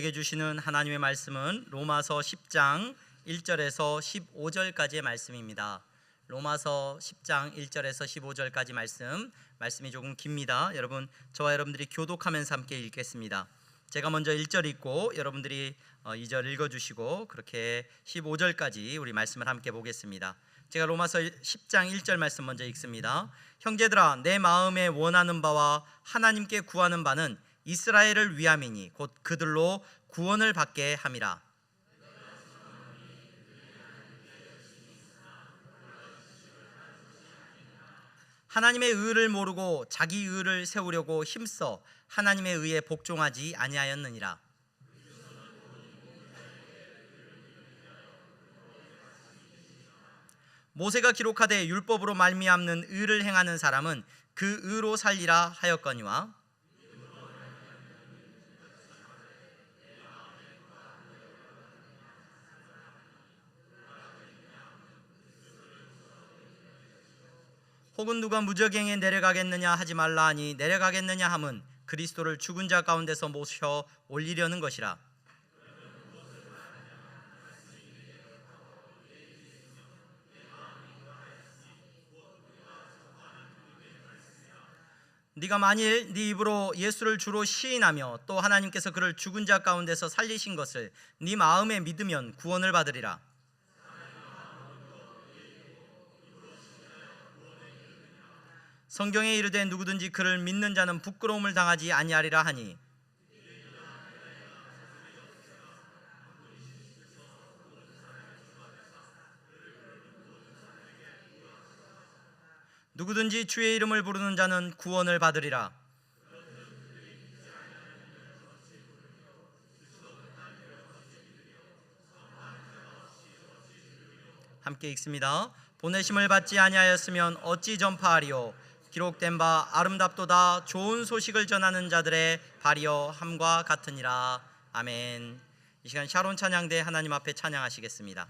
우리에게 주시는 하나님의 말씀은 로마서 10장 1절에서 15절까지의 말씀입니다. 로마서 10장 1절에서 15절까지 말씀이 조금 깁니다. 여러분, 저와 여러분들이 교독하면서 함께 읽겠습니다. 제가 먼저 1절 읽고 여러분들이 2절 읽어주시고 그렇게 15절까지 우리 말씀을 함께 보겠습니다. 제가 로마서 10장 1절 말씀 먼저 읽습니다. 형제들아, 내 마음에 원하는 바와 하나님께 구하는 바는 이스라엘을 위함이니 곧 그들로 구원을 받게 함이라. 하나님의 의를 모르고 자기 의를 세우려고 힘써 하나님의 의에 복종하지 아니하였느니라. 모세가 기록하되 율법으로 말미암는 의를 행하는 사람은 그 의로 살리라 하였거니와 혹은 누가 무적행에 내려가겠느냐 하지 말라 하니 내려가겠느냐 함은 그리스도를 죽은 자 가운데서 모셔 올리려는 것이라. 네가 만일 네 입으로 예수를 주로 시인하며 또 하나님께서 그를 죽은 자 가운데서 살리신 것을 네 마음에 믿으면 구원을 받으리라. 성경에 이르되 누구든지 그를 믿는 자는 부끄러움을 당하지 아니하리라 하니 누구든지 주의 이름을 부르는 자는 구원을 받으리라. 함께 읽습니다. 보내심을 받지 아니하였으면 어찌 전파하리요. 기록된 바 아름답도다 좋은 소식을 전하는 자들의 발이여 함과 같으니라. 아멘. 이 시간 샤론 찬양대 하나님 앞에 찬양하시겠습니다.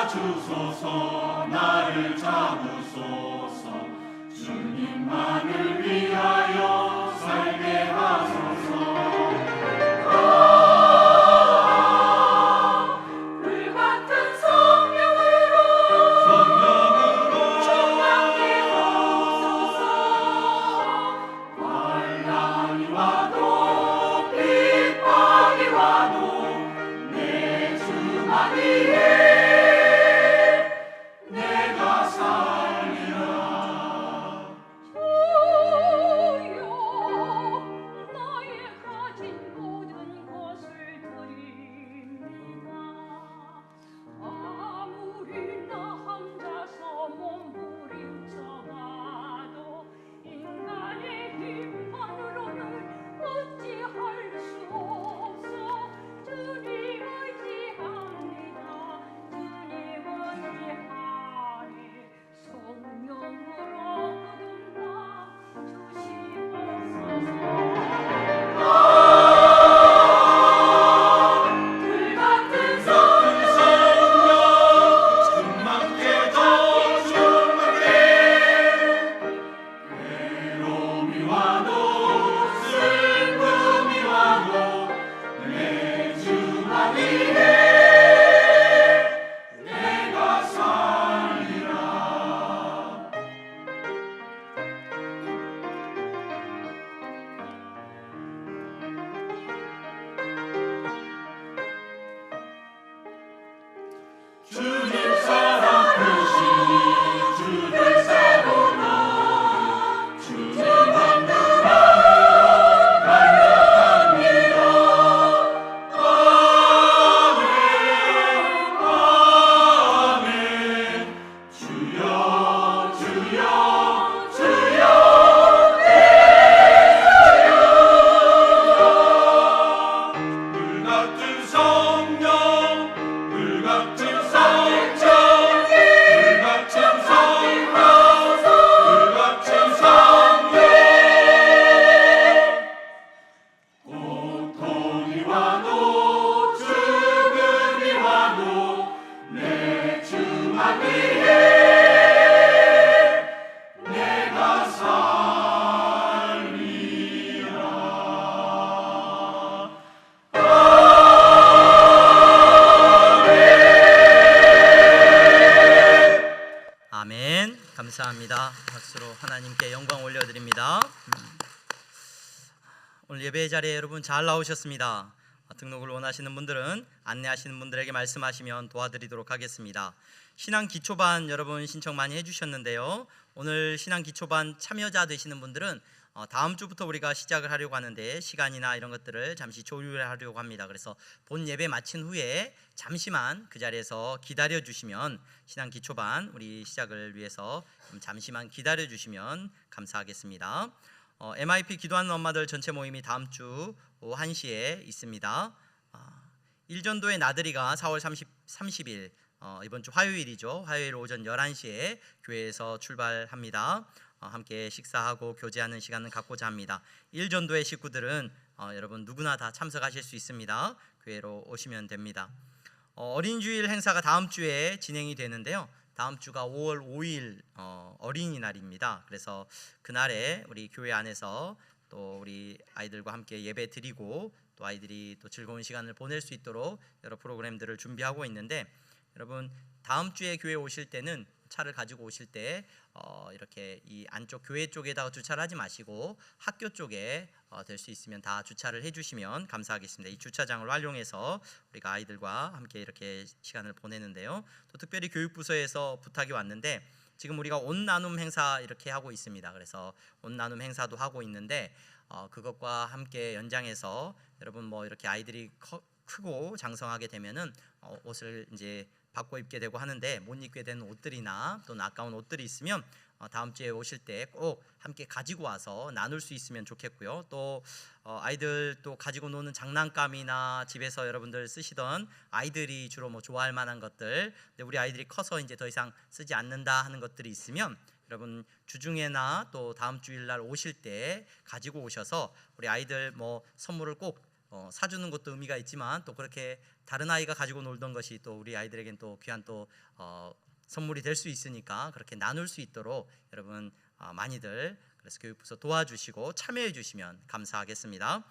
주소서 나를 잡으소서 주님만을 위하여 살게 하소서 불같은 성령으로 충만케 하옵소서 환난이 와도 핍박이 와도 내 주만 위해 주여 아멘. 감사합니다. 박수로 하나님께 영광 올려드립니다. 오늘 예배 자리에 여러분 잘 나오셨습니다. 등록을 원하시는 분들은 안내하시는 분들에게 말씀하시면 도와드리도록 하겠습니다. 신앙 기초반 여러분 신청 많이 해주셨는데요. 오늘 신앙 기초반 참여자 되시는 분들은 다음 주부터 우리가 시작을 하려고 하는데 시간이나 이런 것들을 잠시 조율하려고 합니다. 그래서 본 예배 마친 후에 잠시만 그 자리에서 기다려 주시면 신앙 기초반 우리 시작을 위해서 잠시만 기다려 주시면 감사하겠습니다. MIP 기도하는 엄마들 전체 모임이 다음 주 오후 1시에 있습니다. 일전도의 나들이가 4월 30일 이번 주 화요일이죠. 화요일 오전 11시에 교회에서 출발합니다. 함께 식사하고 교제하는 시간을 갖고자 합니다. 일전도의 식구들은 여러분 누구나 다 참석하실 수 있습니다. 교회로 오시면 됩니다. 어린이주일 행사가 다음 주에 진행이 되는데요. 다음 주가 5월 5일 어린이날입니다. 그래서 그날에 우리 교회 안에서 또 우리 아이들과 함께 예배 드리고 또 아이들이 또 즐거운 시간을 보낼 수 있도록 여러 프로그램들을 준비하고 있는데 여러분 다음 주에 교회 오실 때는 차를 가지고 오실 때 이렇게 이 안쪽 교회 쪽에다가 주차를 하지 마시고 학교 쪽에 될 수 있으면 다 주차를 해주시면 감사하겠습니다. 이 주차장을 활용해서 우리가 아이들과 함께 이렇게 시간을 보내는데요. 또 특별히 교육부서에서 부탁이 왔는데 지금 우리가 옷 나눔 행사 이렇게 하고 있습니다. 그래서 옷 나눔 행사도 하고 있는데 그것과 함께 연장해서 여러분 뭐 이렇게 아이들이 크고 장성하게 되면은 옷을 이제 바꿔 입게 되고 하는데 못 입게 되는 옷들이나 또는 아까운 옷들이 있으면 다음 주에 오실 때 꼭 함께 가지고 와서 나눌 수 있으면 좋겠고요. 또 아이들 또 가지고 노는 장난감이나 집에서 여러분들 쓰시던 아이들이 주로 뭐 좋아할 만한 것들, 근데 우리 아이들이 커서 이제 더 이상 쓰지 않는다 하는 것들이 있으면 여러분 주중에나 또 다음 주일날 오실 때 가지고 오셔서 우리 아이들 뭐 선물을 꼭 사주는 것도 의미가 있지만 또 그렇게 다른 아이가 가지고 놀던 것이 또 우리 아이들에겐 또 귀한 또 선물이 될 수 있으니까 그렇게 나눌 수 있도록 여러분 많이들 그래서 교육부서 도와주시고 참여해 주시면 감사하겠습니다.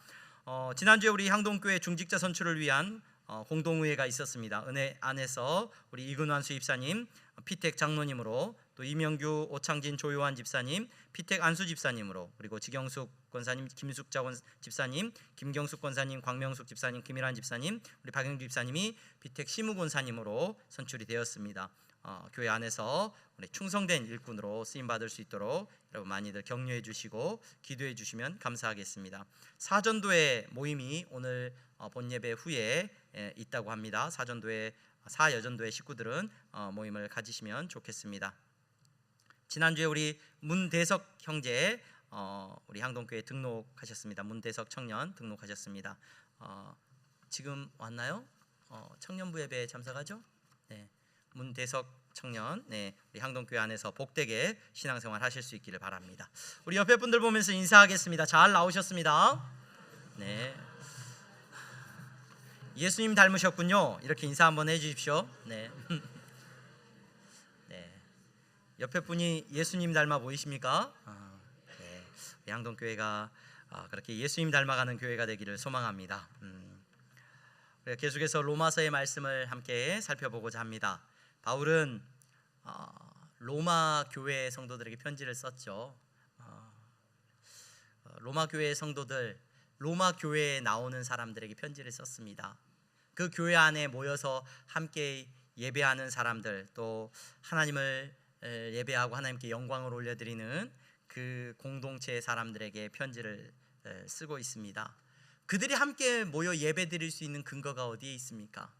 지난주에 우리 향동교회 중직자 선출을 위한 공동의회가 있었습니다. 은혜 안에서 우리 이근환 수입사님, 피택 장로님으로 또 이명규, 오창진, 조요한 집사님, 피택 안수 집사님으로 그리고 지경숙 권사님, 김숙자 집사님, 김경숙 권사님, 광명숙 집사님, 김일환 집사님, 우리 박영주 집사님이 피택 시무 권사님으로 선출이 되었습니다. 교회 안에서 우리 충성된 일꾼으로 쓰임 받을 수 있도록 여러분 많이들 격려해 주시고 기도해 주시면 감사하겠습니다. 사전도회 모임이 오늘 본 예배 후에 있다고 합니다. 사여전도회 식구들은 모임을 가지시면 좋겠습니다. 지난주에 우리 문대석 형제 우리 향동교회 등록하셨습니다. 문대석 청년 등록하셨습니다. 지금 왔나요? 청년부 예배에 참석하죠? 네. 문대석 청년, 네, 우리 향동교회 안에서 복되게 신앙생활 하실 수 있기를 바랍니다. 우리 옆에 분들 보면서 인사하겠습니다. 잘 나오셨습니다. 네, 예수님 닮으셨군요. 이렇게 인사 한번 해주십시오. 네, 네, 옆에 분이 예수님 닮아 보이십니까? 네, 우리 향동교회가 그렇게 예수님 닮아가는 교회가 되기를 소망합니다. 계속해서 로마서의 말씀을 함께 살펴보고자 합니다. 바울은 로마 교회 성도들에게 편지를 썼죠. 로마 교회 성도들, 로마 교회에 나오는 사람들에게 편지를 썼습니다. 그 교회 안에 모여서 함께 예배하는 사람들, 또 하나님을 예배하고 하나님께 영광을 올려드리는 그 공동체의 사람들에게 편지를 쓰고 있습니다. 그들이 함께 모여 예배드릴 수 있는 근거가 어디에 있습니까?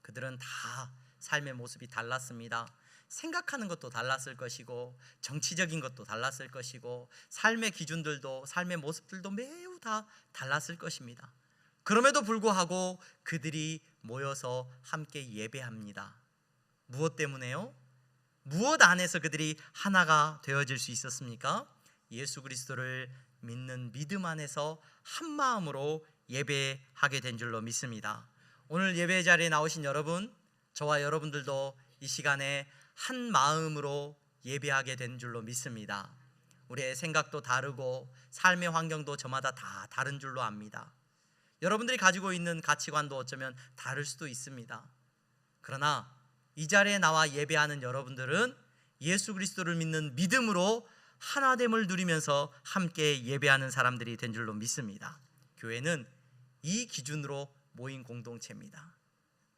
그들은 다 삶의 모습이 달랐습니다. 생각하는 것도 달랐을 것이고 정치적인 것도 달랐을 것이고 삶의 기준들도 삶의 모습들도 매우 다 달랐을 것입니다. 그럼에도 불구하고 그들이 모여서 함께 예배합니다. 무엇 때문에요? 무엇 안에서 그들이 하나가 되어질 수 있었습니까? 예수 그리스도를 믿는 믿음 안에서 한 마음으로 예배하게 된 줄로 믿습니다. 오늘 예배 자리에 나오신 여러분, 저와 여러분들도 이 시간에 한 마음으로 예배하게 된 줄로 믿습니다. 우리의 생각도 다르고 삶의 환경도 저마다 다 다른 줄로 압니다. 여러분들이 가지고 있는 가치관도 어쩌면 다를 수도 있습니다. 그러나 이 자리에 나와 예배하는 여러분들은 예수 그리스도를 믿는 믿음으로 하나됨을 누리면서 함께 예배하는 사람들이 된 줄로 믿습니다. 교회는 이 기준으로 모인 공동체입니다.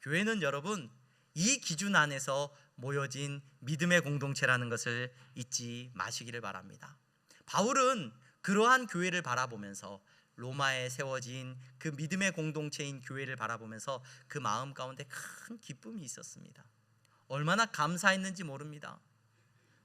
교회는 여러분 이 기준 안에서 모여진 믿음의 공동체라는 것을 잊지 마시기를 바랍니다. 바울은 그러한 교회를 바라보면서 로마에 세워진 그 믿음의 공동체인 교회를 바라보면서 그 마음 가운데 큰 기쁨이 있었습니다. 얼마나 감사했는지 모릅니다.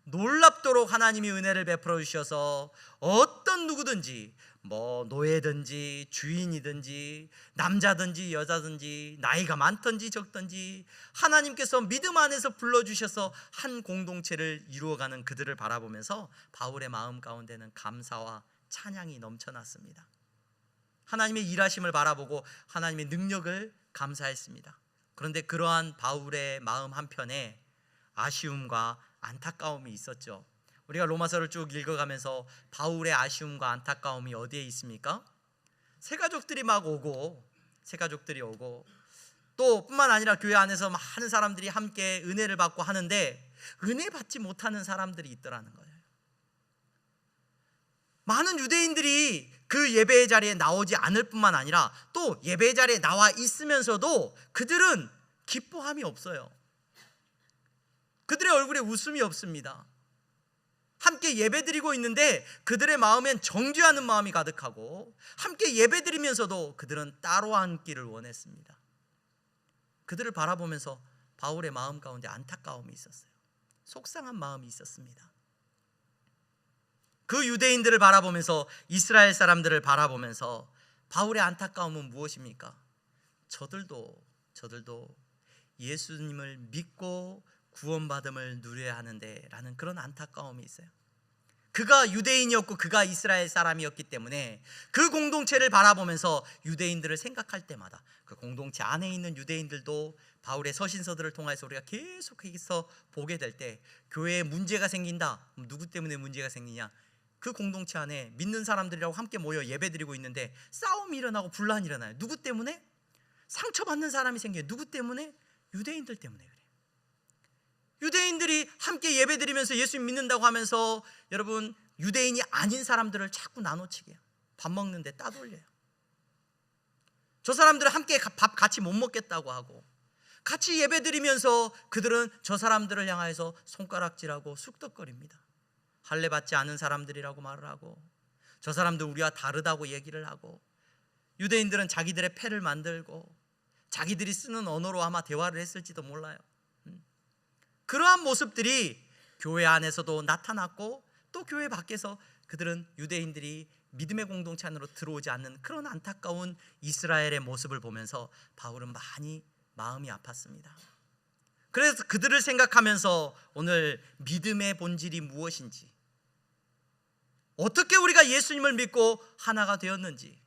놀랍도록 하나님이 은혜를 베풀어 주셔서 어떤 누구든지 노예든지 주인이든지 남자든지 여자든지 나이가 많든지 적든지 하나님께서 믿음 안에서 불러주셔서 한 공동체를 이루어가는 그들을 바라보면서 바울의 마음 가운데는 감사와 찬양이 넘쳐났습니다. 하나님의 일하심을 바라보고 하나님의 능력을 감사했습니다. 그런데 그러한 바울의 마음 한편에 아쉬움과 안타까움이 있었죠. 우리가 로마서를 쭉 읽어가면서 바울의 아쉬움과 안타까움이 어디에 있습니까? 새가족들이 오고 또 뿐만 아니라 교회 안에서 많은 사람들이 함께 은혜를 받고 하는데 은혜 받지 못하는 사람들이 있더라는 거예요. 많은 유대인들이 그 예배의 자리에 나오지 않을 뿐만 아니라 또 예배의 자리에 나와 있으면서도 그들은 기뻐함이 없어요. 그들의 얼굴에 웃음이 없습니다. 함께 예배드리고 있는데 그들의 마음엔 정죄하는 마음이 가득하고 함께 예배드리면서도 그들은 따로 앉기를 원했습니다. 그들을 바라보면서 바울의 마음 가운데 안타까움이 있었어요. 속상한 마음이 있었습니다. 그 유대인들을 바라보면서 이스라엘 사람들을 바라보면서 바울의 안타까움은 무엇입니까? 저들도 예수님을 믿고 구원받음을 누려야 하는데 라는 그런 안타까움이 있어요. 그가 유대인이었고 그가 이스라엘 사람이었기 때문에 그 공동체를 바라보면서 유대인들을 생각할 때마다 그 공동체 안에 있는 유대인들도 바울의 서신서들을 통해서 우리가 계속해서 보게 될 때 교회에 문제가 생긴다. 누구 때문에 문제가 생기냐? 그 공동체 안에 믿는 사람들이라고 함께 모여 예배드리고 있는데 싸움이 일어나고 분란이 일어나요. 누구 때문에? 상처받는 사람이 생겨요. 누구 때문에? 유대인들 때문에 그래요. 유대인들이 함께 예배드리면서 예수 믿는다고 하면서 여러분 유대인이 아닌 사람들을 자꾸 나눠치게 해요. 밥 먹는데 따돌려요. 저 사람들은 함께 밥 같이 못 먹겠다고 하고 같이 예배드리면서 그들은 저 사람들을 향해서 손가락질하고 쑥덕거립니다. 할례 받지 않은 사람들이라고 말을 하고 저 사람들 우리와 다르다고 얘기를 하고 유대인들은 자기들의 패를 만들고 자기들이 쓰는 언어로 아마 대화를 했을지도 몰라요. 그러한 모습들이 교회 안에서도 나타났고 또 교회 밖에서 그들은 유대인들이 믿음의 공동체 안으로 들어오지 않는 그런 안타까운 이스라엘의 모습을 보면서 바울은 많이 마음이 아팠습니다. 그래서 그들을 생각하면서 오늘 믿음의 본질이 무엇인지, 어떻게 우리가 예수님을 믿고 하나가 되었는지,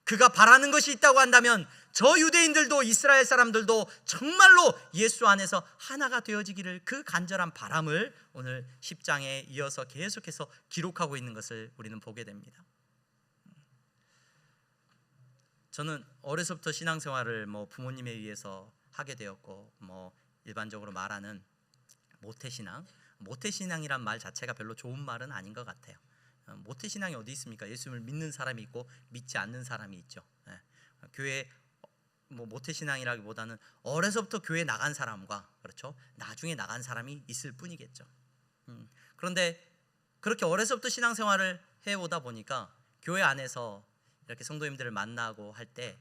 그가 바라는 것이 있다고 한다면 저 유대인들도 이스라엘 사람들도 정말로 예수 안에서 하나가 되어지기를 그 간절한 바람을 오늘 10장에 이어서 계속해서 기록하고 있는 것을 우리는 보게 됩니다. 저는 어려서부터 신앙생활을 부모님에 의해서 하게 되었고 일반적으로 말하는 모태신앙이란 말 자체가 별로 좋은 말은 아닌 것 같아요. 모태신앙이 어디 있습니까? 예수님을 믿는 사람이 있고 믿지 않는 사람이 있죠. 교회 모태신앙이라기보다는 어려서부터 교회 나간 사람과 그렇죠, 나중에 나간 사람이 있을 뿐이겠죠. 그런데 그렇게 어려서부터 신앙생활을 해오다 보니까 교회 안에서 이렇게 성도님들을 만나고 할 때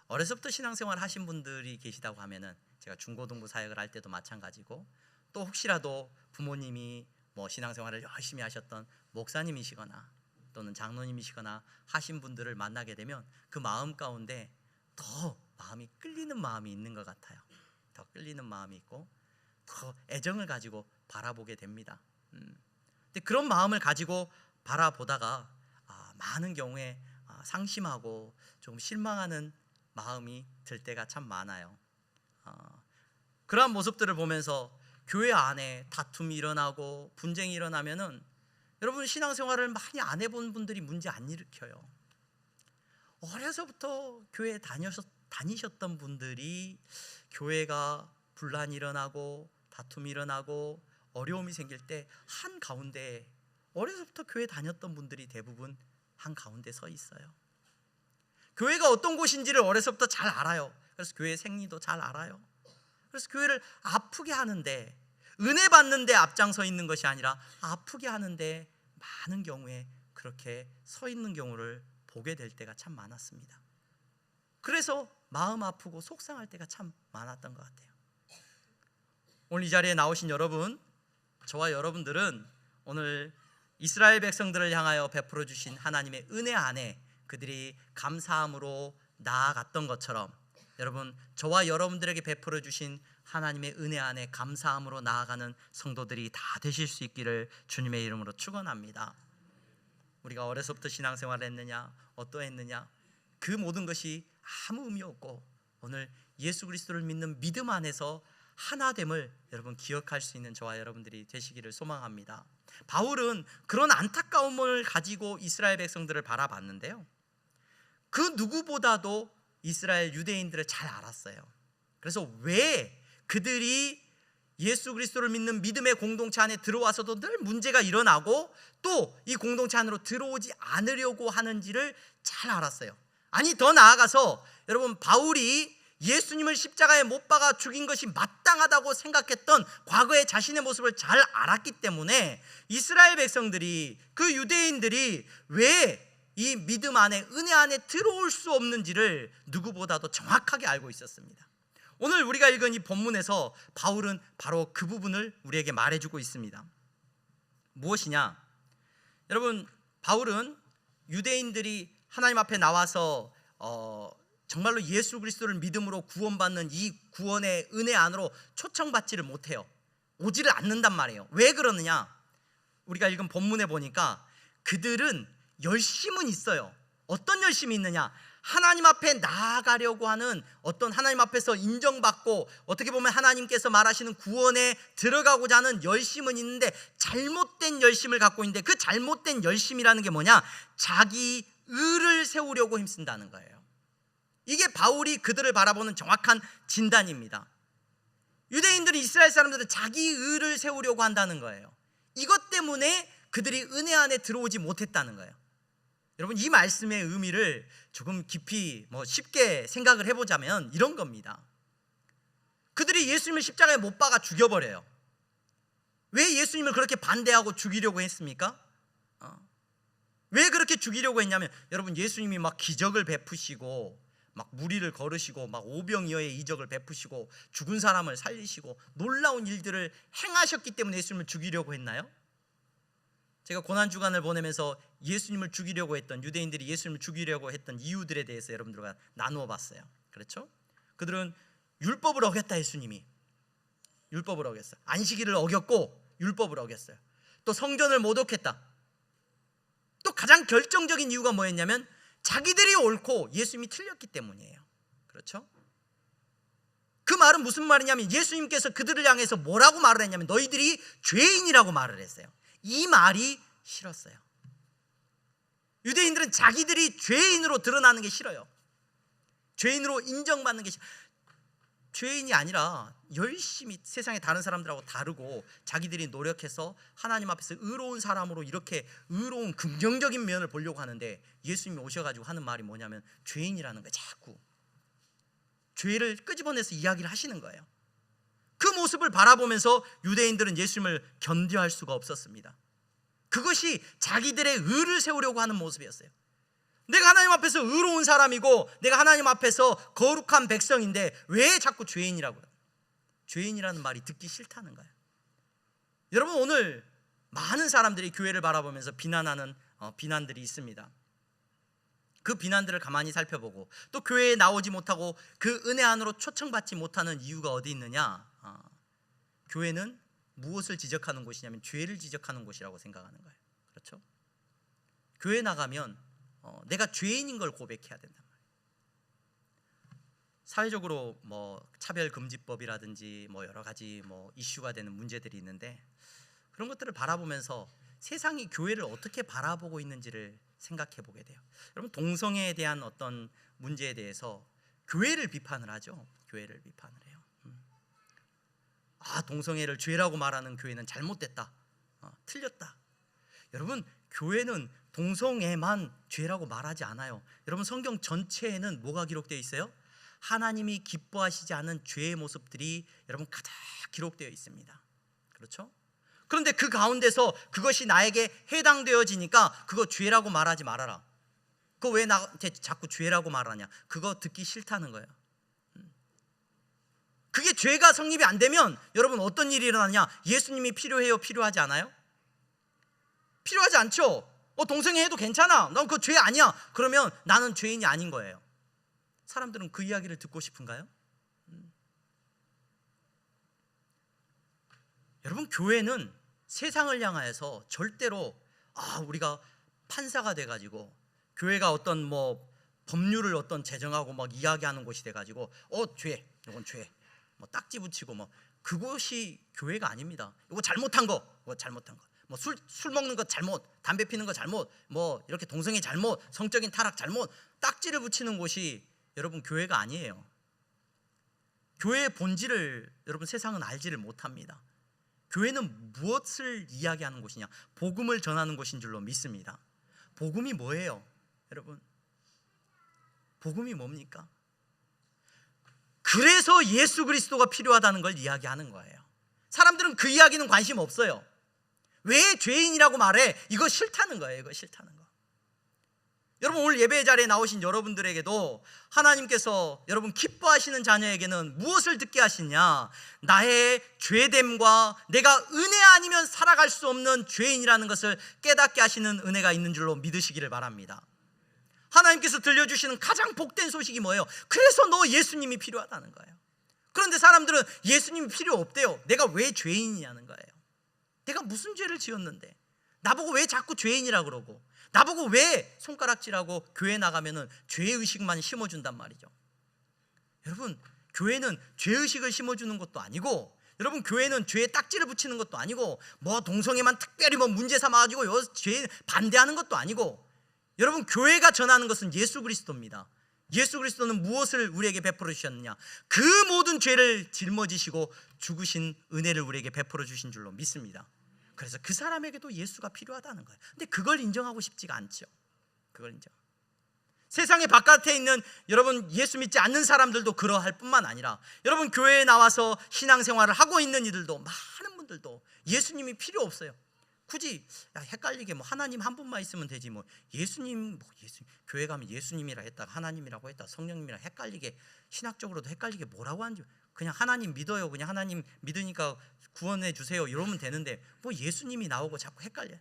어려서부터 신앙생활 하신 분들이 계시다고 하면은 제가 중고등부 사역을 할 때도 마찬가지고 또 혹시라도 부모님이 신앙생활을 열심히 하셨던 목사님이시거나 또는 장로님이시거나 하신 분들을 만나게 되면 그 마음 가운데 더 마음이 끌리는 마음이 있는 것 같아요. 더 끌리는 마음이 있고 더 애정을 가지고 바라보게 됩니다. 근데 그런 마음을 가지고 바라보다가 많은 경우에 상심하고 조금 실망하는 마음이 들 때가 참 많아요. 그러한 모습들을 보면서 교회 안에 다툼이 일어나고 분쟁이 일어나면은 여러분 신앙생활을 많이 안 해본 분들이 문제 안 일으켜요. 어려서부터 교회 다니셨던 분들이 교회가 분란이 일어나고 다툼이 일어나고 어려움이 생길 때 한 가운데 어려서부터 교회 다녔던 분들이 대부분 한 가운데 서 있어요. 교회가 어떤 곳인지를 어려서부터 잘 알아요. 그래서 교회 생리도 잘 알아요. 그래서 교회를 아프게 하는데, 은혜 받는데 앞장서 있는 것이 아니라 아프게 하는데 많은 경우에 그렇게 서 있는 경우를 보게 될 때가 참 많았습니다. 그래서 마음 아프고 속상할 때가 참 많았던 것 같아요. 오늘 이 자리에 나오신 여러분, 저와 여러분들은 오늘 이스라엘 백성들을 향하여 베풀어 주신 하나님의 은혜 안에 그들이 감사함으로 나아갔던 것처럼, 여러분, 저와 여러분들에게 베풀어 주신 하나님의 은혜 안에 감사함으로 나아가는 성도들이 다 되실 수 있기를 주님의 이름으로 축원합니다. 우리가 어려서부터 신앙생활을 했느냐, 어떠했느냐, 그 모든 것이 아무 의미 없고 오늘 예수 그리스도를 믿는 믿음 안에서 하나됨을 여러분 기억할 수 있는 저와 여러분들이 되시기를 소망합니다. 바울은 그런 안타까움을 가지고 이스라엘 백성들을 바라봤는데요, 그 누구보다도 이스라엘 유대인들을 잘 알았어요. 그래서 왜 그들이 예수 그리스도를 믿는 믿음의 공동체 안에 들어와서도 늘 문제가 일어나고 또 이 공동체 안으로 들어오지 않으려고 하는지를 잘 알았어요. 아니, 더 나아가서 여러분, 바울이 예수님을 십자가에 못 박아 죽인 것이 마땅하다고 생각했던 과거의 자신의 모습을 잘 알았기 때문에 이스라엘 백성들이, 그 유대인들이 왜 이 믿음 안에, 은혜 안에 들어올 수 없는지를 누구보다도 정확하게 알고 있었습니다. 오늘 우리가 읽은 이 본문에서 바울은 바로 그 부분을 우리에게 말해주고 있습니다. 무엇이냐? 여러분, 바울은 유대인들이 하나님 앞에 나와서 정말로 예수 그리스도를 믿음으로 구원받는 이 구원의 은혜 안으로 초청받지를 못해요. 오지를 않는단 말이에요. 왜 그러느냐? 우리가 읽은 본문에 보니까 그들은 열심은 있어요. 어떤 열심이 있느냐? 하나님 앞에 나아가려고 하는 어떤, 하나님 앞에서 인정받고 어떻게 보면 하나님께서 말하시는 구원에 들어가고자 하는 열심은 있는데 잘못된 열심을 갖고 있는데, 그 잘못된 열심이라는 게 뭐냐? 자기 의를 세우려고 힘쓴다는 거예요. 이게 바울이 그들을 바라보는 정확한 진단입니다. 유대인들이, 이스라엘 사람들은 자기 의를 세우려고 한다는 거예요. 이것 때문에 그들이 은혜 안에 들어오지 못했다는 거예요. 여러분, 이 말씀의 의미를 조금 깊이 쉽게 생각을 해보자면 이런 겁니다. 그들이 예수님을 십자가에 못 박아 죽여버려요. 왜 예수님을 그렇게 반대하고 죽이려고 했습니까? 왜 그렇게 죽이려고 했냐면, 여러분, 예수님이 막 기적을 베푸시고 막 무리를 걸으시고 막 오병이어의 이적을 베푸시고 죽은 사람을 살리시고 놀라운 일들을 행하셨기 때문에 예수님을 죽이려고 했나요? 제가 고난주간을 보내면서 예수님을 죽이려고 했던, 유대인들이 예수님을 죽이려고 했던 이유들에 대해서 여러분들과 나누어 봤어요. 그렇죠? 그들은 율법을 어겼다. 예수님이 율법을 어겼어요. 안식일을 어겼고 율법을 어겼어요. 또 성전을 모독했다. 또 가장 결정적인 이유가 뭐였냐면 자기들이 옳고 예수님이 틀렸기 때문이에요. 그렇죠? 그 말은 무슨 말이냐면, 예수님께서 그들을 향해서 뭐라고 말을 했냐면 너희들이 죄인이라고 말을 했어요. 이 말이 싫었어요. 유대인들은 자기들이 죄인으로 드러나는 게 싫어요. 죄인으로 인정받는 게 싫어요. 죄인이 아니라 열심히 세상의 다른 사람들하고 다르고 자기들이 노력해서 하나님 앞에서 의로운 사람으로 이렇게 의로운 긍정적인 면을 보려고 하는데, 예수님이 오셔가지고 하는 말이 뭐냐면 죄인이라는 거예요. 자꾸 죄를 끄집어내서 이야기를 하시는 거예요. 그 모습을 바라보면서 유대인들은 예수님을 견뎌할 수가 없었습니다. 그것이 자기들의 의를 세우려고 하는 모습이었어요. 내가 하나님 앞에서 의로운 사람이고 내가 하나님 앞에서 거룩한 백성인데 왜 자꾸 죄인이라고 해요? 죄인이라는 말이 듣기 싫다는 거예요. 여러분, 오늘 많은 사람들이 교회를 바라보면서 비난하는 비난들이 있습니다. 그 비난들을 가만히 살펴보고 또 교회에 나오지 못하고 그 은혜 안으로 초청받지 못하는 이유가 어디 있느냐? 교회는 무엇을 지적하는 곳이냐면 죄를 지적하는 곳이라고 생각하는 거예요. 그렇죠? 교회 나가면 내가 죄인인 걸 고백해야 된단 말이에요. 사회적으로 차별금지법이라든지 여러 가지 이슈가 되는 문제들이 있는데, 그런 것들을 바라보면서 세상이 교회를 어떻게 바라보고 있는지를 생각해 보게 돼요. 여러분, 동성애에 대한 어떤 문제에 대해서 교회를 비판을 하죠. 교회를 비판을 해요. 동성애를 죄라고 말하는 교회는 잘못됐다, 틀렸다. 여러분, 교회는 동성애만 죄라고 말하지 않아요. 여러분, 성경 전체에는 뭐가 기록되어 있어요? 하나님이 기뻐하시지 않은 죄의 모습들이 여러분 가득 기록되어 있습니다. 그렇죠? 그런데 그 가운데서 그것이 나에게 해당되어지니까 그거 죄라고 말하지 말아라. 그거 왜 나한테 자꾸 죄라고 말하냐? 그거 듣기 싫다는 거예요. 그게 죄가 성립이 안 되면 여러분 어떤 일이 일어나냐? 예수님이 필요해요? 필요하지 않아요? 필요하지 않죠? 동성애 해도 괜찮아, 넌 그거 죄 아니야. 그러면 나는 죄인이 아닌 거예요. 사람들은 그 이야기를 듣고 싶은가요? 여러분, 교회는 세상을 향하여서 절대로 우리가 판사가 돼가지고 교회가 어떤 법률을 제정하고 막 이야기하는 곳이 돼가지고 죄, 이건 죄, 딱지 붙이고 그것이 교회가 아닙니다. 이거 잘못한 거, 그거 잘못한 거, 술 먹는 거 잘못, 담배 피는 거 잘못, 이렇게 동성애 잘못, 성적인 타락 잘못, 딱지를 붙이는 곳이 여러분 교회가 아니에요. 교회의 본질을 여러분 세상은 알지를 못합니다. 교회는 무엇을 이야기하는 곳이냐? 복음을 전하는 곳인 줄로 믿습니다. 복음이 뭐예요? 여러분, 복음이 뭡니까? 그래서 예수 그리스도가 필요하다는 걸 이야기하는 거예요. 사람들은 그 이야기는 관심 없어요. 왜 죄인이라고 말해? 이거 싫다는 거예요. 이거 싫다는 거. 여러분, 오늘 예배 자리에 나오신 여러분들에게도 하나님께서 여러분 기뻐하시는 자녀에게는 무엇을 듣게 하시냐? 나의 죄됨과 내가 은혜 아니면 살아갈 수 없는 죄인이라는 것을 깨닫게 하시는 은혜가 있는 줄로 믿으시기를 바랍니다. 하나님께서 들려주시는 가장 복된 소식이 뭐예요? 그래서 너 예수님이 필요하다는 거예요. 그런데 사람들은 예수님이 필요 없대요. 내가 왜 죄인이냐는 거예요. 내가 무슨 죄를 지었는데 나보고 왜 자꾸 죄인이라 그러고, 나보고 왜 손가락질하고 교회 나가면은 죄의식만 심어준단 말이죠. 여러분, 교회는 죄의식을 심어주는 것도 아니고, 여러분 교회는 죄에 딱지를 붙이는 것도 아니고, 동성애만 특별히 문제 삼아가지고 죄에 반대하는 것도 아니고, 여러분 교회가 전하는 것은 예수 그리스도입니다. 예수 그리스도는 무엇을 우리에게 베풀어 주셨느냐? 그 모든 죄를 짊어지시고 죽으신 은혜를 우리에게 베풀어 주신 줄로 믿습니다. 그래서 그 사람에게도 예수가 필요하다는 거예요. 근데 그걸 인정하고 싶지가 않죠. 그걸 인정. 세상의 바깥에 있는 여러분 예수 믿지 않는 사람들도 그러할 뿐만 아니라, 여러분 교회에 나와서 신앙생활을 하고 있는 이들도, 많은 분들도 예수님이 필요 없어요. 굳이 헷갈리게 하나님 한 분만 있으면 되지, 예수님 교회 가면 예수님이라 했다, 하나님이라고 했다, 성령님이라 헷갈리게, 신학적으로도 헷갈리게 뭐라고 하는지, 그냥 하나님 믿어요, 그냥 하나님 믿으니까 구원해 주세요 이러면 되는데 예수님이 나오고 자꾸 헷갈려.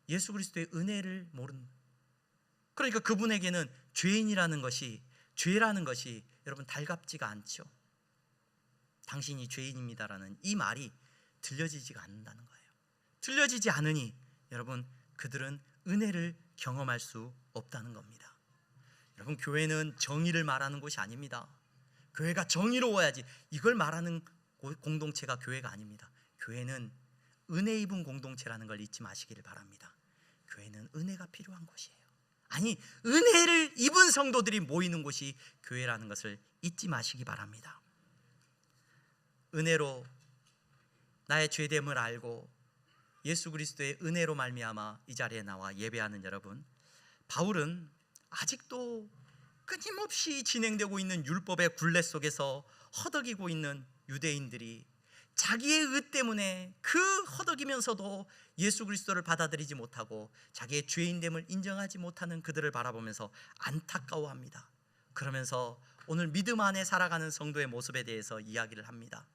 예수 그리스도의 은혜를 모르는, 그러니까 그분에게는 죄인이라는 것이, 죄라는 것이 여러분 달갑지가 않죠. 당신이 죄인입니다라는 이 말이 들려지지가 않는다는 거예요. 들려지지 않으니 여러분 그들은 은혜를 경험할 수 없다는 겁니다. 여러분, 교회는 정의를 말하는 곳이 아닙니다. 교회가 정의로워야지 이걸 말하는 공동체가 교회가 아닙니다. 교회는 은혜 입은 공동체라는 걸 잊지 마시기를 바랍니다. 교회는 은혜가 필요한 곳이에요. 아니, 은혜를 입은 성도들이 모이는 곳이 교회라는 것을 잊지 마시기 바랍니다. 은혜로 나의 죄됨을 알고 예수 그리스도의 은혜로 말미암아 이 자리에 나와 예배하는 여러분, 바울은 아직도 끊임없이 진행되고 있는 율법의 굴레 속에서 허덕이고 있는 유대인들이 자기의 의 때문에 그 허덕이면서도 예수 그리스도를 받아들이지 못하고 자기의 죄인됨을 인정하지 못하는 그들을 바라보면서 안타까워합니다. 그러면서 오늘 믿음 안에 살아가는 성도의 모습에 대해서 이야기를 합니다.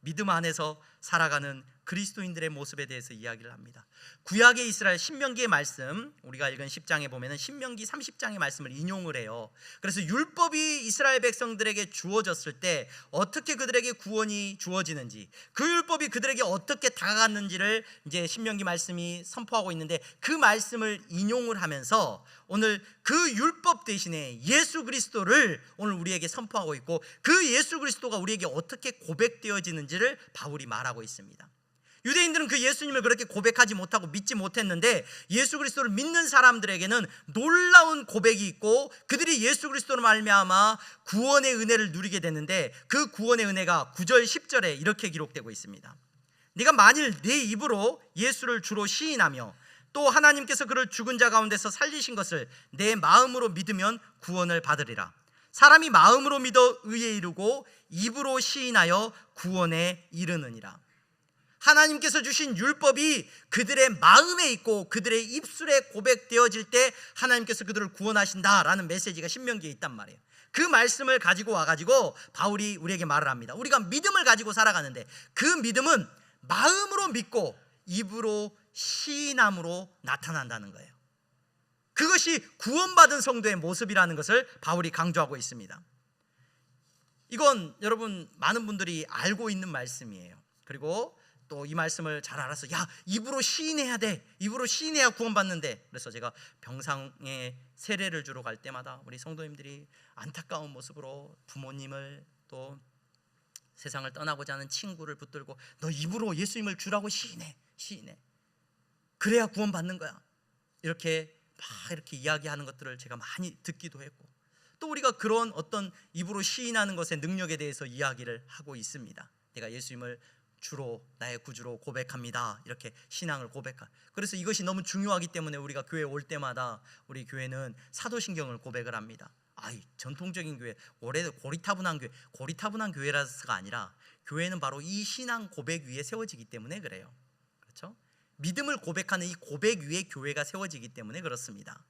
믿음 안에서 살아가는 그리스도인들의 모습에 대해서 이야기를 합니다. 구약의 이스라엘 신명기의 말씀, 우리가 읽은 10장에 보면 신명기 30장의 말씀을 인용을 해요. 그래서 율법이 이스라엘 백성들에게 주어졌을 때 어떻게 그들에게 구원이 주어지는지, 그 율법이 그들에게 어떻게 다가갔는지를 이제 신명기 말씀이 선포하고 있는데, 그 말씀을 인용을 하면서 오늘 그 율법 대신에 예수 그리스도를 오늘 우리에게 선포하고 있고, 그 예수 그리스도가 우리에게 어떻게 고백되어지는지를 바울이 말하고 있습니다. 유대인들은 그 예수님을 그렇게 고백하지 못하고 믿지 못했는데 예수 그리스도를 믿는 사람들에게는 놀라운 고백이 있고 그들이 예수 그리스도로 말미암아 구원의 은혜를 누리게 됐는데 그 구원의 은혜가 9절 10절에 이렇게 기록되고 있습니다. 네가 만일 네 입으로 예수를 주로 시인하며 또 하나님께서 그를 죽은 자 가운데서 살리신 것을 내 마음으로 믿으면 구원을 받으리라. 사람이 마음으로 믿어 의에 이르고 입으로 시인하여 구원에 이르느니라. 하나님께서 주신 율법이 그들의 마음에 있고 그들의 입술에 고백되어질 때 하나님께서 그들을 구원하신다라는 메시지가 신명기에 있단 말이에요. 그 말씀을 가지고 와가지고 바울이 우리에게 말을 합니다. 우리가 믿음을 가지고 살아가는데 그 믿음은 마음으로 믿고 입으로 시인함으로 나타난다는 거예요. 그것이 구원받은 성도의 모습이라는 것을 바울이 강조하고 있습니다. 이건 여러분 많은 분들이 알고 있는 말씀이에요. 그리고 또 이 말씀을 잘 알아서 야, 입으로 시인해야 돼. 입으로 시인해야 구원받는데. 그래서 제가 병상에 세례를 주러 갈 때마다 우리 성도님들이 안타까운 모습으로 부모님을 또 세상을 떠나고자 하는 친구를 붙들고 너 입으로 예수님을 주라고 시인해. 그래야 구원받는 거야. 이렇게 이야기하는 것들을 제가 많이 듣기도 했고 또 우리가 그런 어떤 입으로 시인하는 것의 능력에 대해서 이야기를 하고 있습니다. 내가 예수님을 주로 나의 구주로 고백합니다. 이렇게 신앙을 그래서 이것이 너무 중요하기 때문에 우리가 교회에 올 때마다 우리 교회는 사도신경을 고백을 합니다. 전통적인 교회, 고리타분한 교회라서가 아니라 교회는 바로 이 신앙 고백 위에 세워지기 때문에 그래요. 그렇죠? 믿음을 고백하는 이 고백 위에 교회가 세워지기 때문에 그렇습니다.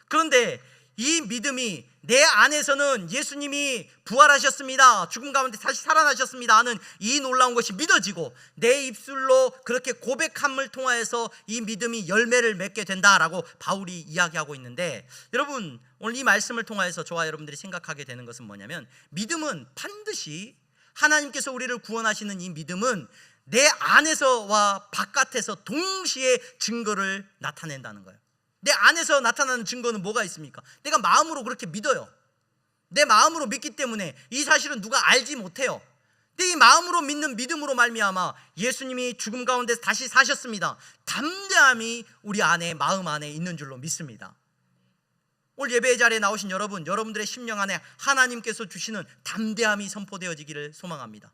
그런데 이 믿음이 내 안에서는 예수님이 부활하셨습니다, 죽음 가운데 다시 살아나셨습니다 하는 이 놀라운 것이 믿어지고 내 입술로 그렇게 고백함을 통하여서 이 믿음이 열매를 맺게 된다라고 바울이 이야기하고 있는데, 여러분 오늘 이 말씀을 통하여서 저와 여러분들이 생각하게 되는 것은 뭐냐면, 믿음은 반드시 하나님께서 우리를 구원하시는 이 믿음은 내 안에서와 바깥에서 동시에 증거를 나타낸다는 거예요. 내 안에서 나타나는 증거는 뭐가 있습니까? 내가 마음으로 그렇게 믿어요. 내 마음으로 믿기 때문에 이 사실은 누가 알지 못해요. 근데 이 마음으로 믿는 믿음으로 말미암아 예수님이 죽음 가운데 다시 사셨습니다. 담대함이 우리 안에, 마음 안에 있는 줄로 믿습니다. 오늘 예배의 자리에 나오신 여러분, 여러분들의 심령 안에 하나님께서 주시는 담대함이 선포되어지기를 소망합니다.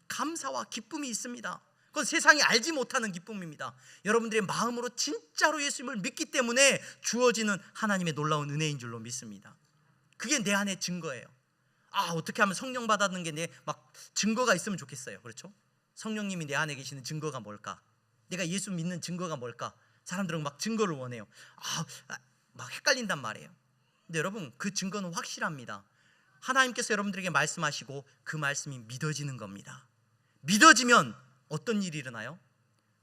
감사와 기쁨이 있습니다. 그건 세상이 알지 못하는 기쁨입니다. 여러분들의 마음으로 진짜로 예수님을 믿기 때문에 주어지는 하나님의 놀라운 은혜인 줄로 믿습니다. 그게 내 안의 증거예요. 어떻게 하면 성령 받았는 게 내 막 증거가 있으면 좋겠어요. 그렇죠? 성령님이 내 안에 계시는 증거가 뭘까? 내가 예수 믿는 증거가 뭘까? 사람들은 막 증거를 원해요. 막 헷갈린단 말이에요. 근데 여러분, 그 증거는 확실합니다. 하나님께서 여러분들에게 말씀하시고 그 말씀이 믿어지는 겁니다. 믿어지면 어떤 일이 일어나요?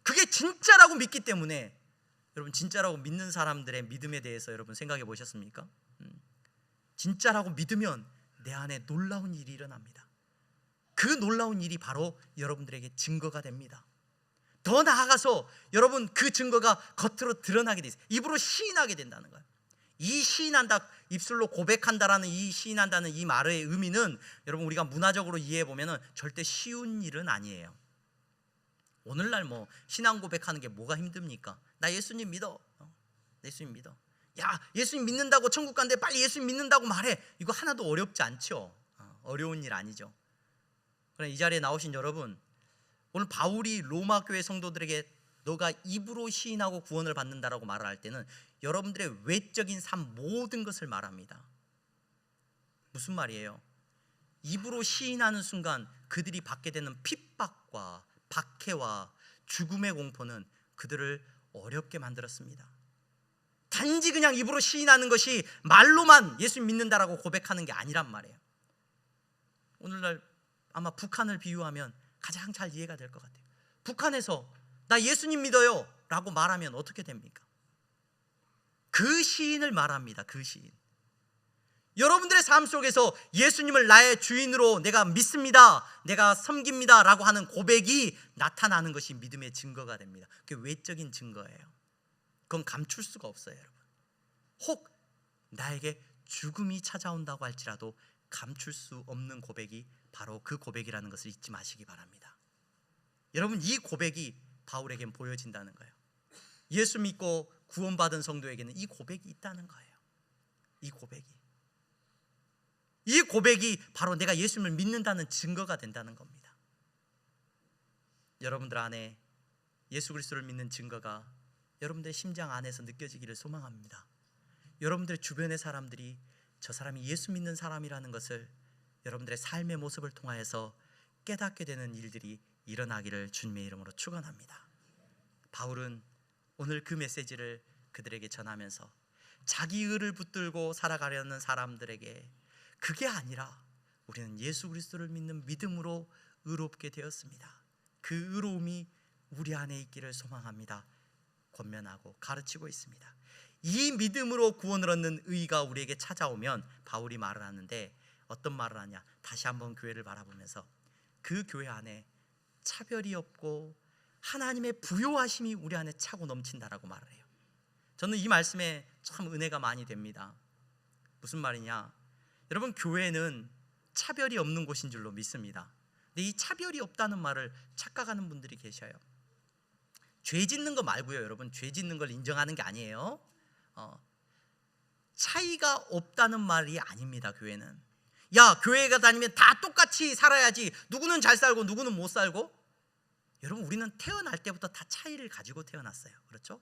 그게 진짜라고 믿기 때문에, 여러분 진짜라고 믿는 사람들의 믿음에 대해서 여러분 생각해 보셨습니까? 진짜라고 믿으면 내 안에 놀라운 일이 일어납니다. 그 놀라운 일이 바로 여러분들에게 증거가 됩니다. 더 나아가서 여러분 그 증거가 겉으로 드러나게 돼 있어요. 입으로 시인하게 된다는 거예요. 이 시인한다, 입술로 고백한다라는 이 시인한다는 이 말의 의미는 여러분 우리가 문화적으로 이해해 보면은 절대 쉬운 일은 아니에요. 오늘날 신앙 고백하는 게 뭐가 힘듭니까? 나 예수님 믿어. 예수님 믿어. 야, 예수님 믿는다고 천국 간대, 빨리 예수님 믿는다고 말해. 이거 하나도 어렵지 않죠. 어려운 일 아니죠. 그러나 이 자리에 나오신 여러분, 오늘 바울이 로마 교회 성도들에게 너가 입으로 시인하고 구원을 받는다라고 말을 할 때는 여러분들의 외적인 삶 모든 것을 말합니다. 무슨 말이에요? 입으로 시인하는 순간 그들이 받게 되는 핍박과 박해와 죽음의 공포는 그들을 어렵게 만들었습니다. 단지 그냥 입으로 시인하는 것이 말로만 예수님 믿는다라고 고백하는 게 아니란 말이에요. 오늘날 아마 북한을 비유하면 가장 잘 이해가 될 것 같아요. 북한에서 나 예수님 믿어요 라고 말하면 어떻게 됩니까? 그 시인을 말합니다. 그 시인. 여러분들의 삶 속에서 예수님을 나의 주인으로 내가 믿습니다, 내가 섬깁니다 라고 하는 고백이 나타나는 것이 믿음의 증거가 됩니다. 그게 외적인 증거예요. 그건 감출 수가 없어요. 여러분, 혹 나에게 죽음이 찾아온다고 할지라도 감출 수 없는 고백이 바로 그 고백이라는 것을 잊지 마시기 바랍니다. 여러분, 이 고백이 바울에겐 보여진다는 거예요. 예수 믿고 구원받은 성도에게는 이 고백이 있다는 거예요. 이 고백이 바로 내가 예수님을 믿는다는 증거가 된다는 겁니다. 여러분들 안에 예수 그리스도를 믿는 증거가 여러분들의 심장 안에서 느껴지기를 소망합니다. 여러분들의 주변의 사람들이 저 사람이 예수 믿는 사람이라는 것을 여러분들의 삶의 모습을 통하여서 깨닫게 되는 일들이 일어나기를 주님의 이름으로 축원합니다. 바울은 오늘 그 메시지를 그들에게 전하면서 자기 의를 붙들고 살아가려는 사람들에게 그게 아니라 우리는 예수 그리스도를 믿는 믿음으로 의롭게 되었습니다. 그 의로움이 우리 안에 있기를 소망합니다. 권면하고 가르치고 있습니다. 이 믿음으로 구원을 얻는 의가 우리에게 찾아오면 바울이 말을 하는데 어떤 말을 하냐? 다시 한번 교회를 바라보면서 그 교회 안에 차별이 없고 하나님의 부요하심이 우리 안에 차고 넘친다라고 말을 해요. 저는 이 말씀에 참 은혜가 많이 됩니다. 무슨 말이냐? 여러분, 교회는 차별이 없는 곳인 줄로 믿습니다. 근데 이 차별이 없다는 말을 착각하는 분들이 계셔요. 죄 짓는 거 말고요, 여러분. 죄 짓는 걸 인정하는 게 아니에요. 차이가 없다는 말이 아닙니다. 교회는 야, 교회가 다니면 다 똑같이 살아야지, 누구는 잘 살고 누구는 못 살고. 여러분, 우리는 태어날 때부터 다 차이를 가지고 태어났어요. 그렇죠?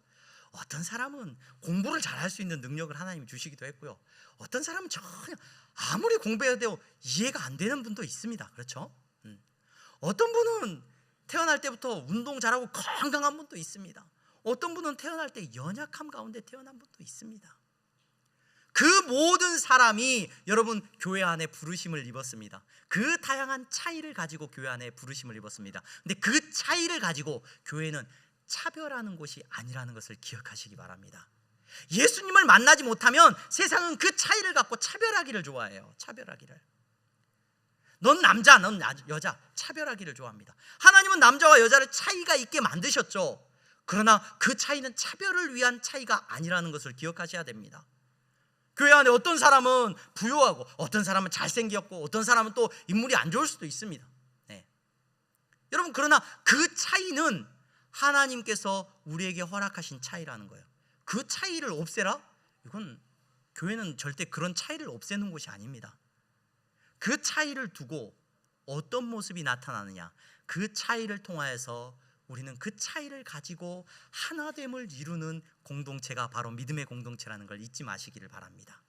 어떤 사람은 공부를 잘할 수 있는 능력을 하나님이 주시기도 했고요, 어떤 사람은 전혀 아무리 공부해도 이해가 안 되는 분도 있습니다. 그렇죠? 어떤 분은 태어날 때부터 운동 잘하고 건강한 분도 있습니다. 어떤 분은 태어날 때 연약함 가운데 태어난 분도 있습니다. 그 모든 사람이 여러분 교회 안에 부르심을 입었습니다. 그 다양한 차이를 가지고 교회 안에 부르심을 입었습니다. 근데 그 차이를 가지고 교회는 차별하는 곳이 아니라는 것을 기억하시기 바랍니다. 예수님을 만나지 못하면 세상은 그 차이를 갖고 차별하기를 좋아해요. 차별하기를. 넌 남자, 넌 여자, 차별하기를 좋아합니다. 하나님은 남자와 여자를 차이가 있게 만드셨죠. 그러나 그 차이는 차별을 위한 차이가 아니라는 것을 기억하셔야 됩니다. 교회 안에 어떤 사람은 부유하고 어떤 사람은 잘생겼고 어떤 사람은 또 인물이 안 좋을 수도 있습니다. 네. 여러분, 그러나 그 차이는 하나님께서 우리에게 허락하신 차이라는 거예요. 그 차이를 없애라? 이건 교회는 절대 그런 차이를 없애는 곳이 아닙니다. 그 차이를 두고 어떤 모습이 나타나느냐, 그 차이를 통하여서 우리는 그 차이를 가지고 하나됨을 이루는 공동체가 바로 믿음의 공동체라는 걸 잊지 마시기를 바랍니다.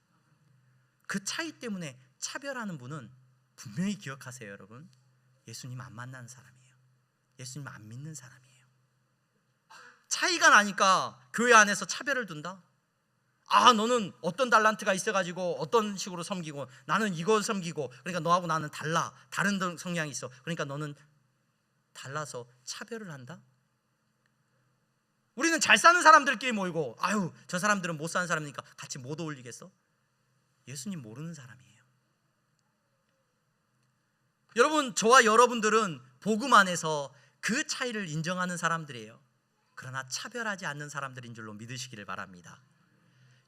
그 차이 때문에 차별하는 분은 분명히 기억하세요. 여러분, 예수님 안 만나는 사람이에요. 예수님 안 믿는 사람이에요. 차이가 나니까 교회 안에서 차별을 둔다? 아, 너는 어떤 달란트가 있어가지고 어떤 식으로 섬기고 나는 이걸 섬기고, 그러니까 너하고 나는 달라, 다른 성향이 있어, 그러니까 너는 달라서 차별을 한다? 우리는 잘 사는 사람들끼리 모이고, 아유, 저 사람들은 못 사는 사람이니까 같이 못 어울리겠어? 예수님 모르는 사람이에요. 여러분, 저와 여러분들은 복음 안에서 그 차이를 인정하는 사람들이에요. 그러나 차별하지 않는 사람들인 줄로 믿으시기를 바랍니다.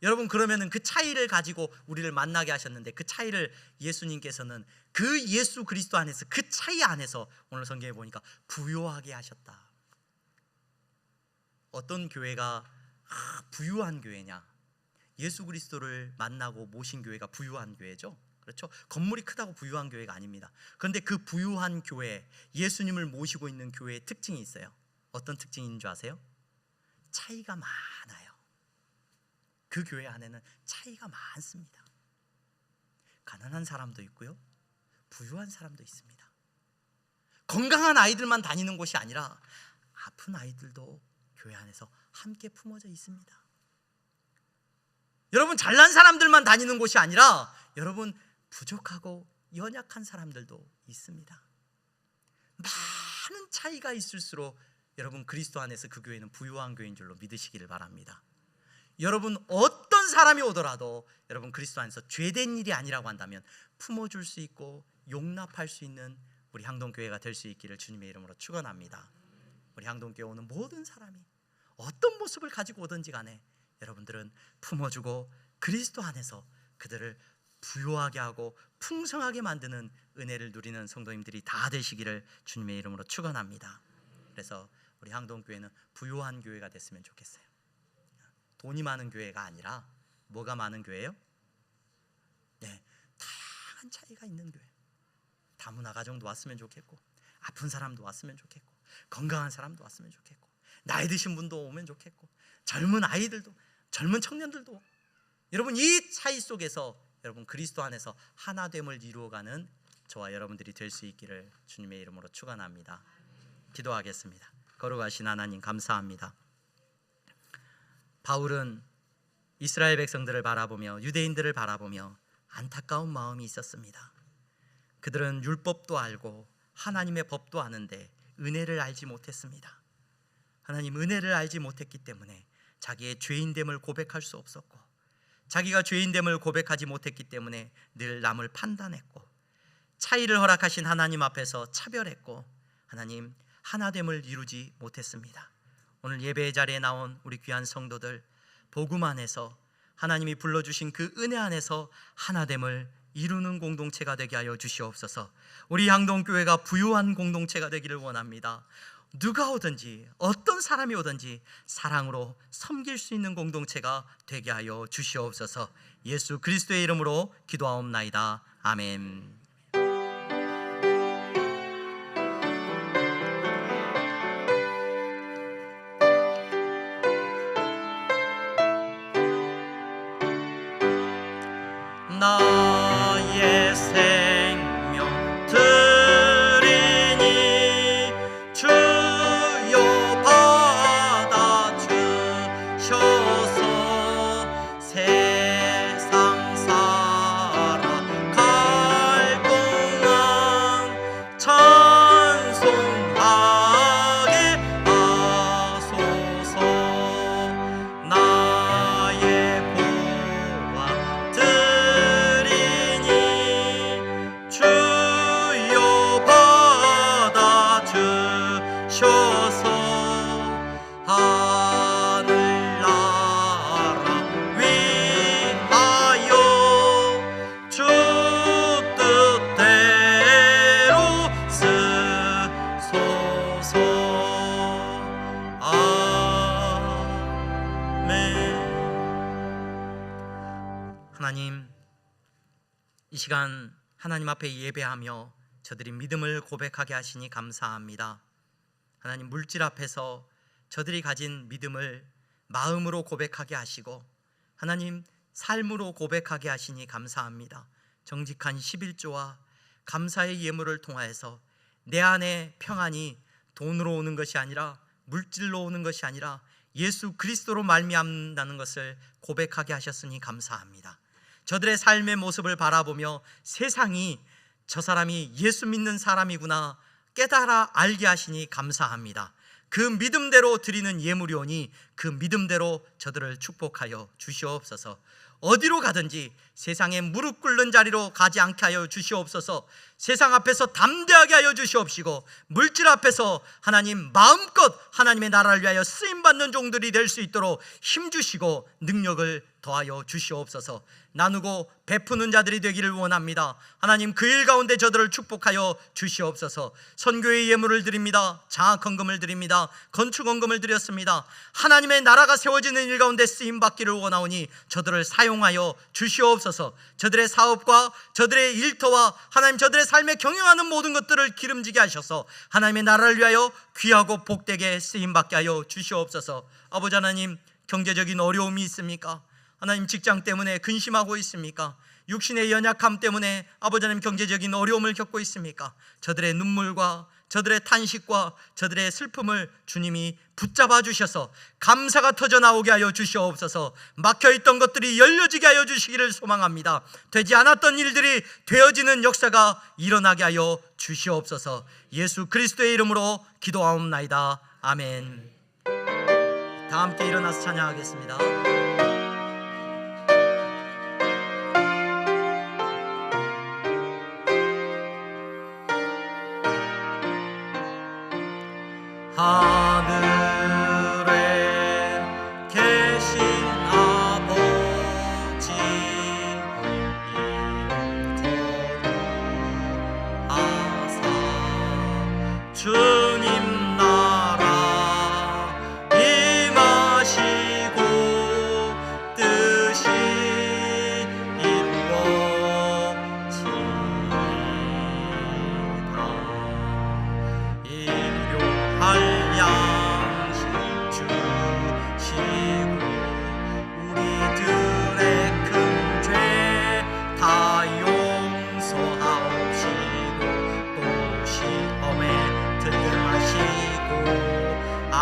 여러분, 그러면은 그 차이를 가지고 우리를 만나게 하셨는데 그 차이를 예수님께서는 그 예수 그리스도 안에서, 그 차이 안에서 오늘 성경에 보니까 부요하게 하셨다. 어떤 교회가 부유한 교회냐? 예수 그리스도를 만나고 모신 교회가 부유한 교회죠. 그렇죠? 건물이 크다고 부유한 교회가 아닙니다. 그런데 그 부유한 교회, 예수님을 모시고 있는 교회의 특징이 있어요. 어떤 특징인 줄 아세요? 차이가 많아요. 그 교회 안에는 차이가 많습니다. 가난한 사람도 있고요, 부유한 사람도 있습니다. 건강한 아이들만 다니는 곳이 아니라 아픈 아이들도 교회 안에서 함께 품어져 있습니다. 여러분, 잘난 사람들만 다니는 곳이 아니라 여러분, 부족하고 연약한 사람들도 있습니다. 많은 차이가 있을수록 여러분, 그리스도 안에서 그 교회는 부유한 교회인 줄로 믿으시기를 바랍니다. 여러분, 어떤 사람이 오더라도 여러분, 그리스도 안에서 죄된 일이 아니라고 한다면 품어줄 수 있고 용납할 수 있는 우리 향동교회가 될 수 있기를 주님의 이름으로 축원합니다. 우리 향동교회 오는 모든 사람이 어떤 모습을 가지고 오든지 간에 여러분들은 품어주고 그리스도 안에서 그들을 부유하게 하고 풍성하게 만드는 은혜를 누리는 성도님들이 다 되시기를 주님의 이름으로 축원합니다. 그래서 우리 항동교회는 부유한 교회가 됐으면 좋겠어요. 돈이 많은 교회가 아니라 뭐가 많은 교회예요? 네, 다양한 차이가 있는 교회. 다문화 가정도 왔으면 좋겠고, 아픈 사람도 왔으면 좋겠고, 건강한 사람도 왔으면 좋겠고, 나이 드신 분도 오면 좋겠고, 젊은 아이들도, 젊은 청년들도. 여러분, 이 차이 속에서 여러분 그리스도 안에서 하나됨을 이루어가는 저와 여러분들이 될 수 있기를 주님의 이름으로 축원합니다. 기도하겠습니다. 거룩하신 하나님, 감사합니다. 바울은 이스라엘 백성들을 바라보며 유대인들을 바라보며 안타까운 마음이 있었습니다. 그들은 율법도 알고 하나님의 법도 아는데 은혜를 알지 못했습니다. 하나님, 은혜를 알지 못했기 때문에 자기의 죄인됨을 고백할 수 없었고, 자기가 죄인됨을 고백하지 못했기 때문에 늘 남을 판단했고, 차이를 허락하신 하나님 앞에서 차별했고, 하나님 하나됨을 이루지 못했습니다. 오늘 예배의 자리에 나온 우리 귀한 성도들, 복음 안에서 하나님이 불러주신 그 은혜 안에서 하나됨을 이루는 공동체가 되게 하여 주시옵소서. 우리 향동교회가 부유한 공동체가 되기를 원합니다. 누가 오든지 어떤 사람이 오든지 사랑으로 섬길 수 있는 공동체가 되게 하여 주시옵소서. 예수 그리스도의 이름으로 기도하옵나이다. 아멘. 나의 생명 드리니 주여 받아주셔서 세상 살아갈 동안 찬송하게 하소서. 나의 보화 드리니 주여 받아주셔서 하늘나라 위하여 주 뜻대로 쓰소서. 아멘. 하나님, 이 시간 하나님 앞에 예배하며 저들이 믿음을 고백하게 하시니 감사합니다. 하나님, 물질 앞에서 저들이 가진 믿음을 마음으로 고백하게 하시고, 하나님 삶으로 고백하게 하시니 감사합니다. 정직한 11조와 감사의 예물을 통하여서 내 안에 평안이 돈으로 오는 것이 아니라, 물질로 오는 것이 아니라 예수 그리스도로 말미암는다는 것을 고백하게 하셨으니 감사합니다. 저들의 삶의 모습을 바라보며 세상이 저 사람이 예수 믿는 사람이구나 깨달아 알게 하시니 감사합니다. 그 믿음대로 드리는 예물이 오니 그 믿음대로 저들을 축복하여 주시옵소서. 어디로 가든지 세상에 무릎 꿇는 자리로 가지 않게 하여 주시옵소서. 세상 앞에서 담대하게 하여 주시옵시고, 물질 앞에서 하나님 마음껏 하나님의 나라를 위하여 쓰임받는 종들이 될 수 있도록 힘주시고 능력을 더하여 주시옵소서. 나누고 베푸는 자들이 되기를 원합니다. 하나님, 그 일 가운데 저들을 축복하여 주시옵소서. 선교의 예물을 드립니다. 장학헌금을 드립니다. 건축헌금을 드렸습니다. 하나님의 나라가 세워지는 일 가운데 쓰임받기를 원하오니 저들을 사용하여 주시옵소서. 저들의 사업과 저들의 일터와 하나님 저들의 삶에 경영하는 모든 것들을 기름지게 하셔서 하나님의 나라를 위하여 귀하고 복되게 쓰임받게 하여 주시옵소서. 아버지 하나님, 경제적인 어려움이 있습니까? 하나님, 직장 때문에 근심하고 있습니까? 육신의 연약함 때문에 아버지 하나님 경제적인 어려움을 겪고 있습니까? 저들의 눈물과 저들의 탄식과 저들의 슬픔을 주님이 붙잡아 주셔서 감사가 터져 나오게 하여 주시옵소서. 막혀있던 것들이 열려지게 하여 주시기를 소망합니다. 되지 않았던 일들이 되어지는 역사가 일어나게 하여 주시옵소서. 예수 그리스도의 이름으로 기도하옵나이다. 아멘. 다 함께 일어나서 찬양하겠습니다. 하늘에 계신 아버지, 이름 거룩하사 주님 나라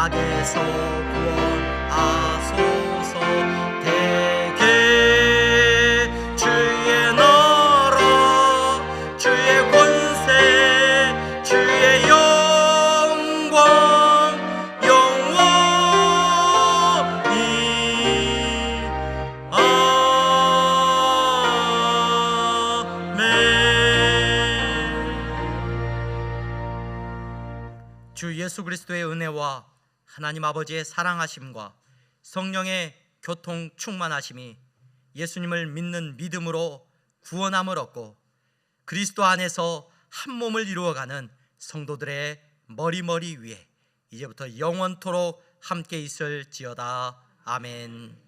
악에서 구원하소서. 대개 주의 나라 주의 권세 주의 영광 영원히 아멘. 주 예수 그리스도의 은혜와 하나님 아버지의 사랑하심과 성령의 교통 충만하심이 예수님을 믿는 믿음으로 구원함을 얻고 그리스도 안에서 한 몸을 이루어가는 성도들의 머리 위에 이제부터 영원토록 함께 있을지어다. 아멘.